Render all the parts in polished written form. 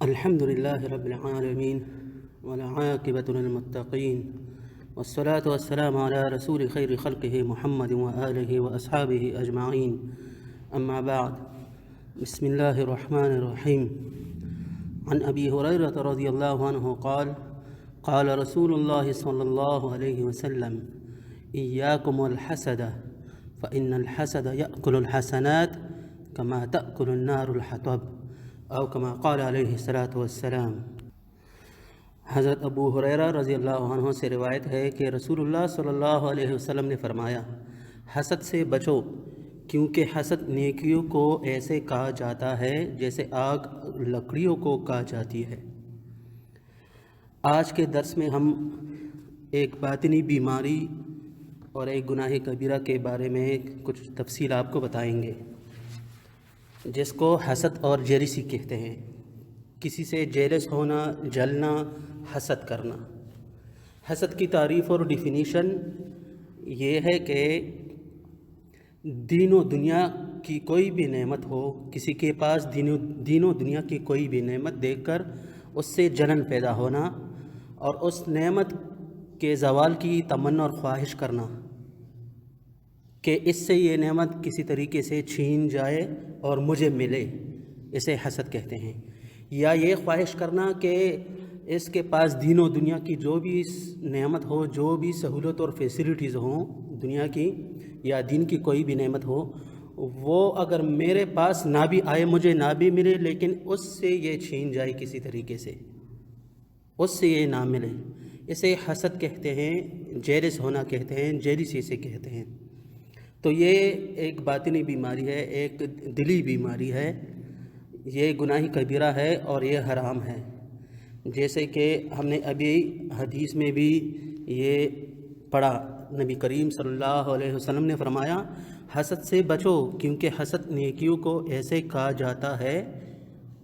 الحمد لله رب العالمين والعاقبة للمتقين والصلاة والسلام على رسول خير خلقه محمد وآله وأصحابه أجمعين. أما بعد، بسم الله الرحمن الرحيم. عن أبي هريرة رضي الله عنه قال قال رسول الله صلى الله عليه وسلم: إياكم والحسد فإن الحسد يأكل الحسنات كما تأكل النار الحطب، او کما قال علیہ الصلاۃ والسلام. حضرت ابو ہریرہ رضی اللہ عنہ سے روایت ہے کہ رسول اللہ صلی اللہ علیہ وسلم نے فرمایا: حسد سے بچو، کیونکہ حسد نیکیوں کو ایسے کہا جاتا ہے جیسے آگ لکڑیوں کو کہا جاتی ہے. آج کے درس میں ہم ایک باطنی بیماری اور ایک گناہ کبیرہ کے بارے میں کچھ تفصیل آپ کو بتائیں گے، جس کو حسد اور جیلسی کہتے ہیں. کسی سے جیلس ہونا، جلنا، حسد کرنا. حسد کی تعریف اور ڈیفینیشن یہ ہے کہ دین و دنیا کی کوئی بھی نعمت ہو، کسی کے پاس دین و دنیا کی کوئی بھی نعمت دیکھ کر اس سے جلن پیدا ہونا اور اس نعمت کے زوال کی تمنا اور خواہش کرنا کہ اس سے یہ نعمت کسی طریقے سے چھین جائے اور مجھے ملے، اسے حسد کہتے ہیں. یا یہ خواہش کرنا کہ اس کے پاس دین و دنیا کی جو بھی نعمت ہو، جو بھی سہولت اور فیسلٹیز ہوں دنیا کی یا دین کی کوئی بھی نعمت ہو، وہ اگر میرے پاس نہ بھی آئے، مجھے نہ بھی ملے، لیکن اس سے یہ چھین جائے کسی طریقے سے، اس سے یہ نہ ملے، اسے حسد کہتے ہیں، جیلس ہونا کہتے ہیں، جیلسی سے کہتے ہیں. تو یہ ایک باطنی بیماری ہے، ایک دلی بیماری ہے، یہ گناہ کبیرہ ہے اور یہ حرام ہے. جیسے کہ ہم نے ابھی حدیث میں بھی یہ پڑھا، نبی کریم صلی اللہ علیہ وسلم نے فرمایا: حسد سے بچو، کیونکہ حسد نیکیوں کو ایسے کہا جاتا ہے،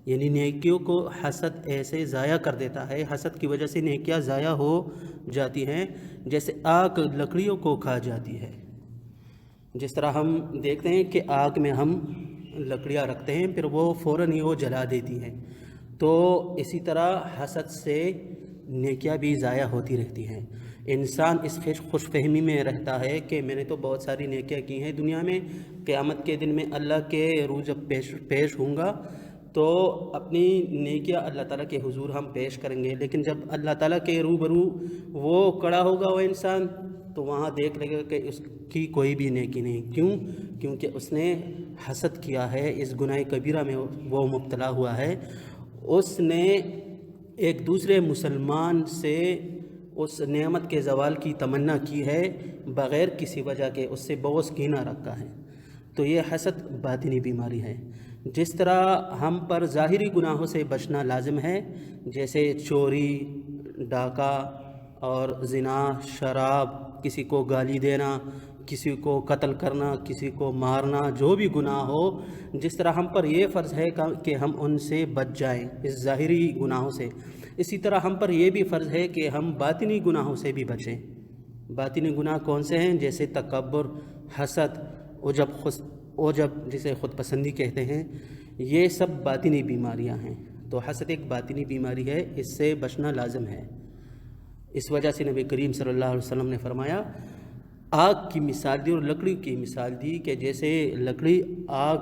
یعنی نیکیوں کو حسد ایسے ضائع کر دیتا ہے، حسد کی وجہ سے نیکیاں ضائع ہو جاتی ہیں جیسے آگ لکڑیوں کو کھا جاتی ہے. جس طرح ہم دیکھتے ہیں کہ آگ میں ہم لکڑیاں رکھتے ہیں، پھر وہ فوراً ہی وہ جلا دیتی ہیں، تو اسی طرح حسد سے نیکیاں بھی ضائع ہوتی رہتی ہیں. انسان اس خوش فہمی میں رہتا ہے کہ میں نے تو بہت ساری نیکیاں کی ہیں دنیا میں، قیامت کے دن میں اللہ کے روح جب پیش ہوں گا تو اپنی نیکیاں اللہ تعالیٰ کے حضور ہم پیش کریں گے. لیکن جب اللہ تعالیٰ کے روبرو وہ کھڑا ہوگا وہ انسان، تو وہاں دیکھ لے گا کہ اس کی کوئی بھی نیکی نہیں. کیونکہ اس نے حسد کیا ہے، اس گناہ کبیرہ میں وہ مبتلا ہوا ہے. اس نے ایک دوسرے مسلمان سے اس نعمت کے زوال کی تمنا کی ہے بغیر کسی وجہ کے، اس سے بغض کینہ رکھا ہے. تو یہ حسد باطنی بیماری ہے. جس طرح ہم پر ظاہری گناہوں سے بچنا لازم ہے، جیسے چوری، ڈاکہ اور زنا، شراب، کسی کو گالی دینا، کسی کو قتل کرنا، کسی کو مارنا، جو بھی گناہ ہو، جس طرح ہم پر یہ فرض ہے کہ ہم ان سے بچ جائیں، اس ظاہری گناہوں سے، اسی طرح ہم پر یہ بھی فرض ہے کہ ہم باطنی گناہوں سے بھی بچیں. باطنی گناہ کون سے ہیں؟ جیسے تکبر، حسد، عجب جسے خود پسندی کہتے ہیں، یہ سب باطنی بیماریاں ہیں. تو حسد ایک باطنی بیماری ہے، اس سے بچنا لازم ہے. اس وجہ سے نبی کریم صلی اللہ علیہ وسلم نے فرمایا، آگ کی مثال دی اور لکڑی کی مثال دی کہ جیسے آگ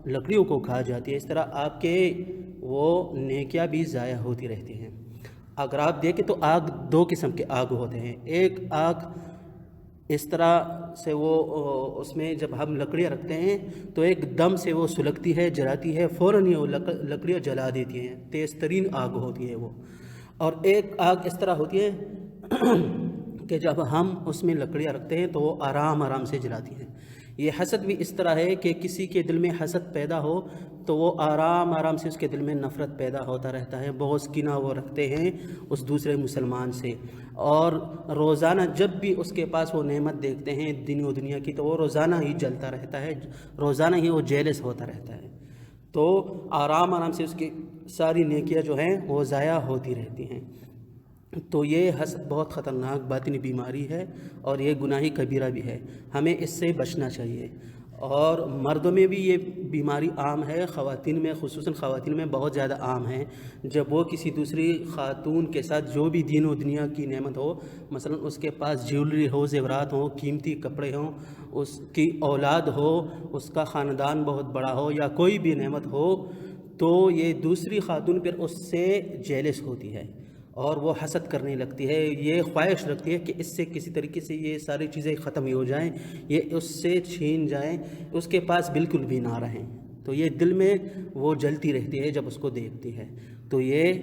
لکڑیوں کو کھا جاتی ہے، اس طرح آپ کے وہ نیکیاں بھی ضائع ہوتی رہتی ہیں. اگر آپ دیکھیں تو آگ دو قسم کے آگ ہوتے ہیں. ایک آگ اس طرح سے وہ اس میں جب ہم لکڑیاں رکھتے ہیں تو ایک دم سے وہ سلگتی ہے، جلاتی ہے، فوراً ہی وہ لکڑیاں جلا دیتی ہیں، تیز ترین آگ ہوتی ہے وہ. اور ایک آگ اس طرح ہوتی ہے کہ جب ہم اس میں لکڑیاں رکھتے ہیں تو وہ آرام سے جلاتی ہیں. یہ حسد بھی اس طرح ہے کہ کسی کے دل میں حسد پیدا ہو تو وہ آرام سے اس کے دل میں نفرت پیدا ہوتا رہتا ہے، بغض کینہ وہ رکھتے ہیں اس دوسرے مسلمان سے، اور روزانہ جب بھی اس کے پاس وہ نعمت دیکھتے ہیں دین و دنیا کی تو وہ روزانہ ہی جلتا رہتا ہے، روزانہ ہی وہ جیلس ہوتا رہتا ہے. تو آرام سے اس کی ساری نیکیاں جو ہیں وہ ضائع ہوتی رہتی ہیں. تو یہ حسد بہت خطرناک باطنی بیماری ہے اور یہ گناہ کبیرہ بھی ہے، ہمیں اس سے بچنا چاہیے. اور مردوں میں بھی یہ بیماری عام ہے، خواتین میں، خصوصاً خواتین میں بہت زیادہ عام ہے۔ جب وہ کسی دوسری خاتون کے ساتھ جو بھی دین و دنیا کی نعمت ہو، مثلا اس کے پاس جیولری ہو، زیورات ہوں، قیمتی کپڑے ہوں، اس کی اولاد ہو، اس کا خاندان بہت بڑا ہو، یا کوئی بھی نعمت ہو، تو یہ دوسری خاتون پھر اس سے جیلس ہوتی ہے اور وہ حسد کرنے لگتی ہے، یہ خواہش رکھتی ہے کہ اس سے کسی طریقے سے یہ ساری چیزیں ختم ہی ہو جائیں، یہ اس سے چھین جائیں، اس کے پاس بالکل بھی نہ رہیں۔ تو یہ دل میں وہ جلتی رہتی ہے جب اس کو دیکھتی ہے، تو یہ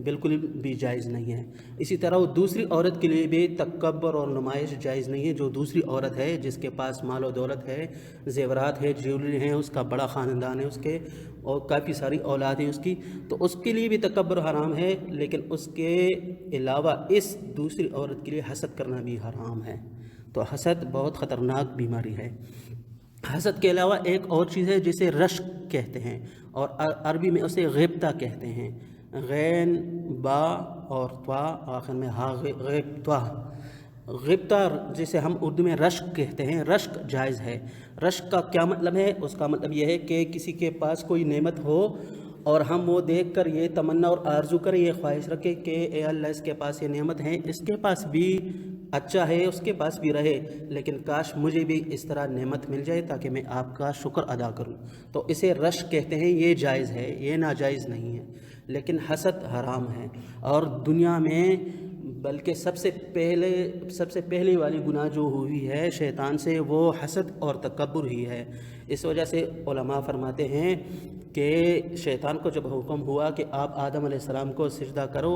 بالکل بھی جائز نہیں ہے۔ اسی طرح وہ دوسری عورت کے لیے بھی تکبر اور نمائش جائز نہیں ہے۔ جو دوسری عورت ہے جس کے پاس مال و دولت ہے، زیورات ہے، جیولری ہیں، اس کا بڑا خاندان ہے اس کے، اور کافی ساری اولاد ہیں اس کی، تو اس کے لیے بھی تکبر حرام ہے، لیکن اس کے علاوہ اس دوسری عورت کے لیے حسد کرنا بھی حرام ہے۔ تو حسد بہت خطرناک بیماری ہے۔ حسد کے علاوہ ایک اور چیز ہے جسے رشک کہتے ہیں، اور عربی میں اسے غیبتہ کہتے ہیں، غین با اور طا آخر میں ہا، غیبتہ۔ غیبتہ جسے ہم اردو میں رشک کہتے ہیں، رشک جائز ہے۔ رشک کا کیا مطلب ہے؟ اس کا مطلب یہ ہے کہ کسی کے پاس کوئی نعمت ہو اور ہم وہ دیکھ کر یہ تمنا اور آرزو کریں، یہ خواہش رکھیں کہ اے اللہ اس کے پاس یہ نعمت ہے، اس کے پاس بھی اچھا ہے، اس کے پاس بھی رہے، لیکن کاش مجھے بھی اس طرح نعمت مل جائے تاکہ میں آپ کا شکر ادا کروں، تو اسے رشک کہتے ہیں۔ یہ جائز ہے، یہ ناجائز نہیں ہے، لیکن حسد حرام ہے۔ اور دنیا میں بلکہ سب سے پہلے والی گناہ جو ہوئی ہے شیطان سے، وہ حسد اور تکبر ہی ہے۔ اس وجہ سے علماء فرماتے ہیں کہ شیطان کو جب حکم ہوا کہ آپ آدم علیہ السلام کو سجدہ کرو،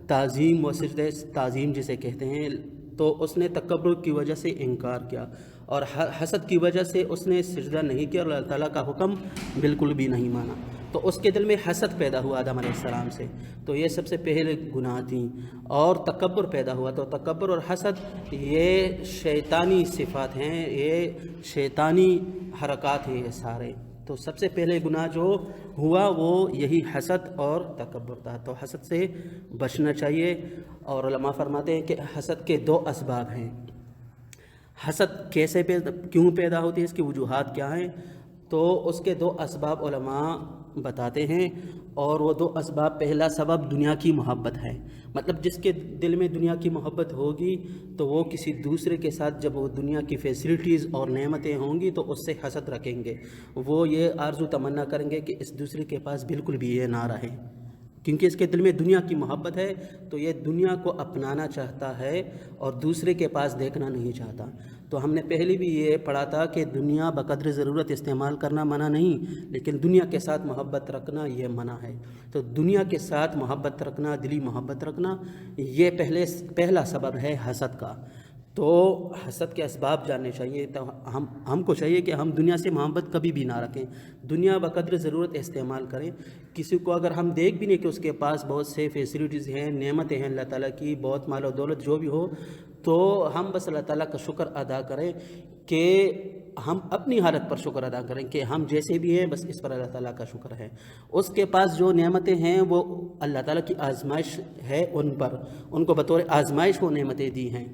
تعظیم و سجدہ تعظیم جسے کہتے ہیں، تو اس نے تکبر کی وجہ سے انکار کیا، اور حسد کی وجہ سے اس نے سجدہ نہیں کیا اور اللہ تعالیٰ کا حکم بالکل بھی نہیں مانا، تو اس کے دل میں حسد پیدا ہوا آدم علیہ السلام سے، تو یہ سب سے پہلے گناہ تھیں۔ اور تکبر پیدا ہوا، تو تکبر اور حسد یہ شیطانی صفات ہیں، یہ شیطانی حرکات ہیں یہ سارے۔ تو سب سے پہلے گناہ جو ہوا وہ یہی حسد اور تکبر تھا، تو حسد سے بچنا چاہیے۔ اور علماء فرماتے ہیں کہ حسد کے دو اسباب ہیں۔ حسد کیوں پیدا ہوتی ہے، اس کی وجوہات کیا ہیں؟ تو اس کے دو اسباب علماء بتاتے ہیں، اور وہ دو اسباب، پہلا سبب دنیا کی محبت ہے، مطلب جس کے دل میں دنیا کی محبت ہوگی تو وہ کسی دوسرے کے ساتھ جب وہ دنیا کی فیسلٹیز اور نعمتیں ہوں گی تو اس سے حسد رکھیں گے، وہ یہ آرزو تمنا کریں گے کہ اس دوسرے کے پاس بالکل بھی یہ نہ رہے، کیونکہ اس کے دل میں دنیا کی محبت ہے، تو یہ دنیا کو اپنانا چاہتا ہے اور دوسرے کے پاس دیکھنا نہیں چاہتا۔ تو ہم نے پہلے بھی یہ پڑھا تھا کہ دنیا بقدر ضرورت استعمال کرنا منع نہیں، لیکن دنیا کے ساتھ محبت رکھنا یہ منع ہے۔ تو دنیا کے ساتھ محبت رکھنا، دلی محبت رکھنا، یہ پہلا سبب ہے حسد کا۔ تو حسد کے اسباب جاننے چاہیے، تو ہم کو چاہیے کہ ہم دنیا سے محبت کبھی بھی نہ رکھیں، دنیا بقدر ضرورت استعمال کریں۔ کسی کو اگر ہم دیکھ بھی نہیں کہ اس کے پاس بہت سے فیسلٹیز ہیں، نعمتیں ہیں اللہ تعالیٰ کی، بہت مال و دولت جو بھی ہو، تو ہم بس اللہ تعالیٰ کا شکر ادا کریں، کہ ہم اپنی حالت پر شکر ادا کریں کہ ہم جیسے بھی ہیں بس اس پر اللہ تعالیٰ کا شکر ہے۔ اس کے پاس جو نعمتیں ہیں وہ اللہ تعالیٰ کی آزمائش ہے ان پر، ان کو بطور آزمائش وہ نعمتیں دی ہیں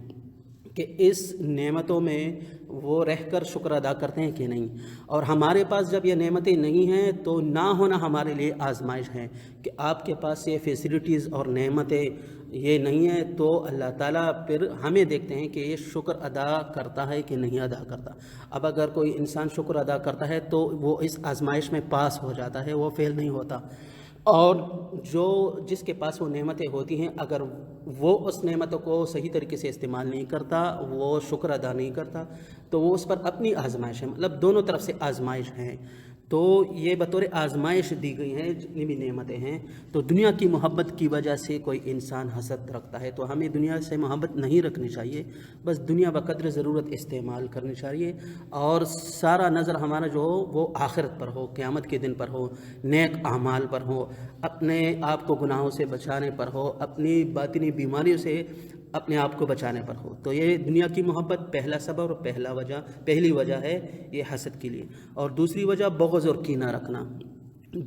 کہ اس نعمتوں میں وہ رہ کر شکر ادا کرتے ہیں کہ نہیں۔ اور ہمارے پاس جب یہ نعمتیں نہیں ہیں تو نہ ہونا ہمارے لیے آزمائش ہے کہ آپ کے پاس یہ فیسلٹیز اور نعمتیں یہ نہیں ہیں، تو اللہ تعالیٰ پھر ہمیں دیکھتے ہیں کہ یہ شکر ادا کرتا ہے کہ نہیں ادا کرتا۔ اب اگر کوئی انسان شکر ادا کرتا ہے تو وہ اس آزمائش میں پاس ہو جاتا ہے، وہ فیل نہیں ہوتا۔ اور جس کے پاس وہ نعمتیں ہوتی ہیں، اگر وہ اس نعمتوں کو صحیح طریقے سے استعمال نہیں کرتا، وہ شکر ادا نہیں کرتا، تو وہ اس پر اپنی آزمائش ہے، مطلب دونوں طرف سے آزمائش ہیں۔ تو یہ بطور آزمائش دی گئی ہیں جتنی بھی نعمتیں ہیں۔ تو دنیا کی محبت کی وجہ سے کوئی انسان حسد رکھتا ہے، تو ہمیں دنیا سے محبت نہیں رکھنی چاہیے، بس دنیا بقدر ضرورت استعمال کرنی چاہیے، اور سارا نظر ہمارا جو ہو وہ آخرت پر ہو، قیامت کے دن پر ہو، نیک اعمال پر ہو، اپنے آپ کو گناہوں سے بچانے پر ہو، اپنی باطنی بیماریوں سے اپنے آپ کو بچانے پر ہو۔ تو یہ دنیا کی محبت پہلا سبب اور پہلی وجہ ہے یہ حسد کے لیے۔ اور دوسری وجہ بغض اور کینہ رکھنا۔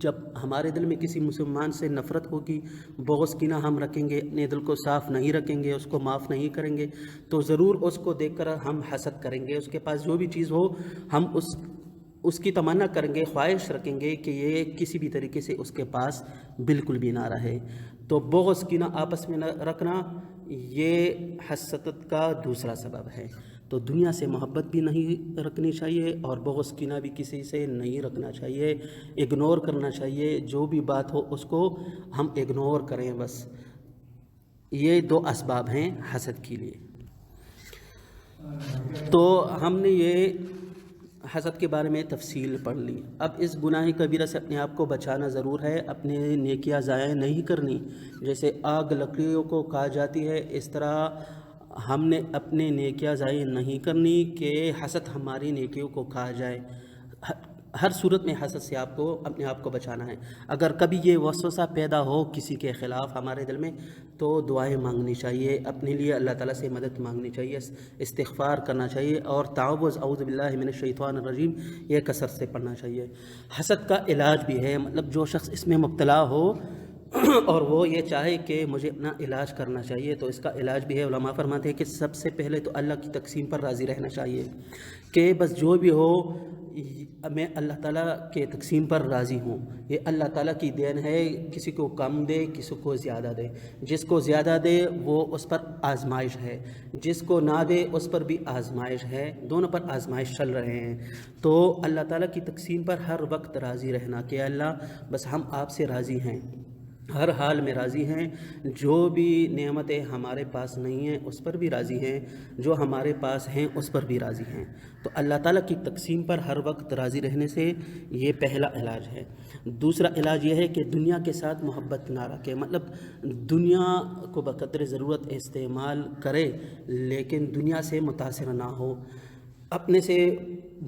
جب ہمارے دل میں کسی مسلمان سے نفرت ہوگی، بغض کینہ ہم رکھیں گے، اپنے دل کو صاف نہیں رکھیں گے، اس کو معاف نہیں کریں گے، تو ضرور اس کو دیکھ کر ہم حسد کریں گے، اس کے پاس جو بھی چیز ہو ہم اس کی تمنا کریں گے، خواہش رکھیں گے کہ یہ کسی بھی طریقے سے اس کے پاس بالکل بھی نہ رہے۔ تو بغض کینہ آپس میں نہ رکھنا یہ حسد کا دوسرا سبب ہے۔ تو دنیا سے محبت بھی نہیں رکھنی چاہیے اور بغض کینہ بھی کسی سے نہیں رکھنا چاہیے، اگنور کرنا چاہیے، جو بھی بات ہو اس کو ہم اگنور کریں بس۔ یہ دو اسباب ہیں حسد کے لیے۔ تو ہم نے یہ حسد کے بارے میں تفصیل پڑھ لی۔ اب اس گناہ کبیرہ سے اپنے آپ کو بچانا ضرور ہے، اپنے نیکیاں ضائع نہیں کرنی۔ جیسے آگ لکڑیوں کو کھا جاتی ہے، اس طرح ہم نے اپنے نیکیاں ضائع نہیں کرنی کہ حسد ہماری نیکیوں کو کھا جائے۔ ہر صورت میں حسد سے آپ کو اپنے آپ کو بچانا ہے۔ اگر کبھی یہ وسوسہ پیدا ہو کسی کے خلاف ہمارے دل میں تو دعائیں مانگنی چاہیے، اپنے لیے اللہ تعالیٰ سے مدد مانگنی چاہیے، استغفار کرنا چاہیے اور تعوذ اعوذ باللہ من الشیطان الرجیم یہ کثرت سے پڑھنا چاہیے۔ حسد کا علاج بھی ہے، مطلب جو شخص اس میں مبتلا ہو اور وہ یہ چاہے کہ مجھے اپنا علاج کرنا چاہیے تو اس کا علاج بھی ہے۔ علماء فرماتے ہیں کہ سب سے پہلے تو اللہ کی تقسیم پر راضی رہنا چاہیے کہ بس جو بھی ہو میں اللہ تعالیٰ کے تقسیم پر راضی ہوں، یہ اللہ تعالیٰ کی دین ہے، کسی کو کم دے کسی کو زیادہ دے، جس کو زیادہ دے وہ اس پر آزمائش ہے، جس کو نہ دے اس پر بھی آزمائش ہے، دونوں پر آزمائش چل رہے ہیں۔ تو اللہ تعالیٰ کی تقسیم پر ہر وقت راضی رہنا کہ اللہ بس ہم آپ سے راضی ہیں، ہر حال میں راضی ہیں، جو بھی نعمتیں ہمارے پاس نہیں ہیں اس پر بھی راضی ہیں، جو ہمارے پاس ہیں اس پر بھی راضی ہیں۔ تو اللہ تعالیٰ کی تقسیم پر ہر وقت راضی رہنے سے یہ پہلا علاج ہے۔ دوسرا علاج یہ ہے کہ دنیا کے ساتھ محبت نہ رکھے، مطلب دنیا کو بقدر ضرورت استعمال کرے لیکن دنیا سے متاثر نہ ہو، اپنے سے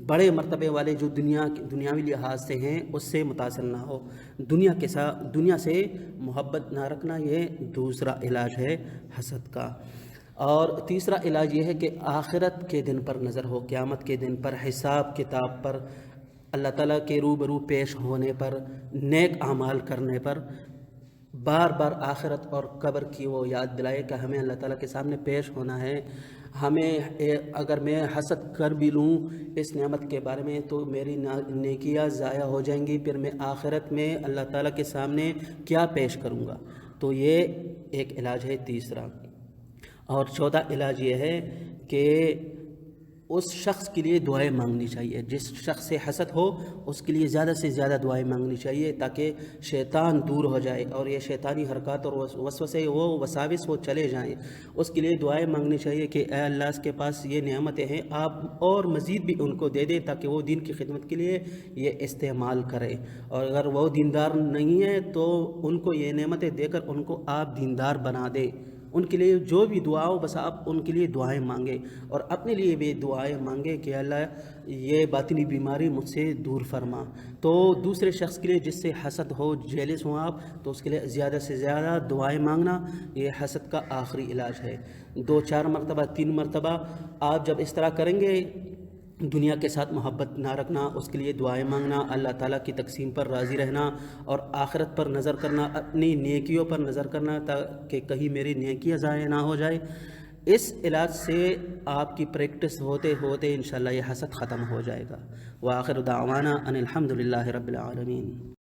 بڑے مرتبے والے جو دنیاوی لحاظ سے ہیں اس سے متاثر نہ ہو، دنیا سے محبت نہ رکھنا، یہ دوسرا علاج ہے حسد کا۔ اور تیسرا علاج یہ ہے کہ آخرت کے دن پر نظر ہو، قیامت کے دن پر، حساب کتاب پر، اللہ تعالیٰ کے روبرو پیش ہونے پر، نیک اعمال کرنے پر بار بار آخرت اور قبر کی وہ یاد دلائے کہ ہمیں اللہ تعالیٰ کے سامنے پیش ہونا ہے۔ ہمیں اگر میں حسد کر بھی لوں اس نعمت کے بارے میں تو میری نیکیاں ضائع ہو جائیں گی، پھر میں آخرت میں اللہ تعالیٰ کے سامنے کیا پیش کروں گا۔ تو یہ ایک علاج ہے تیسرا۔ اور چوتھا علاج یہ ہے کہ اس شخص کے لیے دعائیں مانگنی چاہیے، جس شخص سے حسد ہو اس کے لیے زیادہ سے زیادہ دعائیں مانگنی چاہیے تاکہ شیطان دور ہو جائے اور یہ شیطانی حرکات اور وسوسے وہ وساوس وہ چلے جائیں۔ اس کے لیے دعائیں مانگنی چاہیے کہ اے اللہ اس کے پاس یہ نعمتیں ہیں، آپ اور مزید بھی ان کو دے دیں تاکہ وہ دین کی خدمت کے لیے یہ استعمال کرے، اور اگر وہ دیندار نہیں ہے تو ان کو یہ نعمتیں دے کر ان کو آپ دیندار بنا دیں۔ ان کے لیے جو بھی دعا ہو بس آپ ان کے لیے دعائیں مانگیں اور اپنے لیے بھی دعائیں مانگیں کہ اللہ یہ باطنی بیماری مجھ سے دور فرما۔ تو دوسرے شخص کے لیے جس سے حسد ہو، جیلس ہوں آپ، تو اس کے لیے زیادہ سے زیادہ دعائیں مانگنا یہ حسد کا آخری علاج ہے۔ 2-4 مرتبہ 3 مرتبہ آپ جب اس طرح کریں گے، دنیا کے ساتھ محبت نہ رکھنا، اس کے لیے دعائیں مانگنا، اللہ تعالیٰ کی تقسیم پر راضی رہنا اور آخرت پر نظر کرنا، اپنی نیکیوں پر نظر کرنا تاکہ کہیں میری نیکیاں ضائع نہ ہو جائے، اس علاج سے آپ کی پریکٹس ہوتے ہوتے انشاءاللہ یہ حسد ختم ہو جائے گا۔ وآخر دعوانا ان الحمد للہ رب العالمین۔